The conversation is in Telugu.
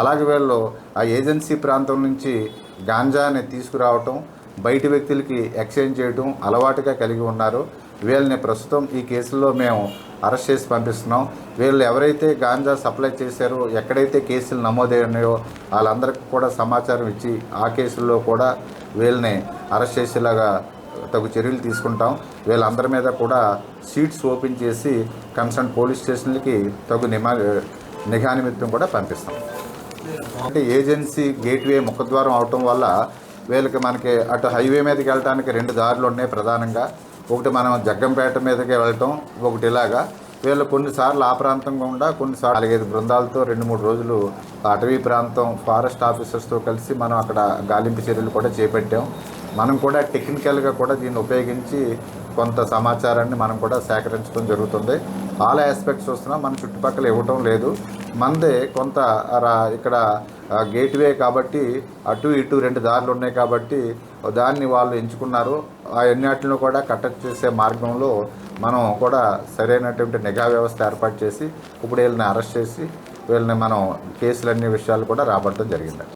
అలాగే వీళ్ళు ఆ ఏజెన్సీ ప్రాంతం నుంచి గాంజాని తీసుకురావటం, బయటి వ్యక్తులకి ఎక్స్చేంజ్ చేయడం అలవాటుగా కలిగి ఉన్నారు. వీళ్ళని ప్రస్తుతం ఈ కేసుల్లో మేము అరెస్ట్ చేసి పంపిస్తున్నాం. వీళ్ళు ఎవరైతే గాంజా సప్లై చేశారో, ఎక్కడైతే కేసులు నమోదైనాయో వాళ్ళందరికీ కూడా సమాచారం ఇచ్చి ఆ కేసుల్లో కూడా వీళ్ళని అరెస్ట్ చేసేలాగా తగు చర్యలు తీసుకుంటాం. వీళ్ళందరి మీద కూడా సీట్స్ ఓపెన్ చేసి కన్సర్న్ పోలీస్ స్టేషన్లకి తగు నిఘా నిమిత్తం కూడా పంపిస్తాం. అంటే ఏజెన్సీ గేట్వే ముఖద్వారం అవటం వల్ల వీళ్ళకి మనకి అటు హైవే మీదకి వెళ్ళడానికి 2 దారులు ఉన్నాయి ప్రధానంగా. ఒకటి మనం జగ్గంపేట మీదకి వెళ్ళటం, ఒకటి ఇలాగా. వీళ్ళు కొన్నిసార్లు ఆ ప్రాంతం గుండా, కొన్నిసార్లు 4-5 బృందాలతో 2-3 రోజులు అటవీ ప్రాంతం ఫారెస్ట్ ఆఫీసర్స్తో కలిసి మనం అక్కడ గాలింపు చర్యలు కూడా చేపట్టాం. మనం కూడా టెక్నికల్గా కూడా దీన్ని ఉపయోగించి కొంత సమాచారాన్ని మనం కూడా సేకరించడం జరుగుతుంది. ఆల్ ఆస్పెక్ట్స్ చూస్తున్నాం, మన చుట్టుపక్కల ఇవ్వటం లేదు. మనదే కొంత ఇక్కడ గేట్వే కాబట్టి అటు ఇటు 2 దారులు ఉన్నాయి కాబట్టి దాన్ని వాళ్ళు ఎంచుకున్నారు. ఆ అన్నిటిని కూడా కట్టడి చేసే మార్గంలో మనం కూడా సరైనటువంటి నిఘా వ్యవస్థ ఏర్పాటు చేసి ఇప్పుడు వీళ్ళని అరెస్ట్ చేసి వీళ్ళని మనం కేసులన్నీ విషయాలు కూడా రాబట్టడం జరిగింది.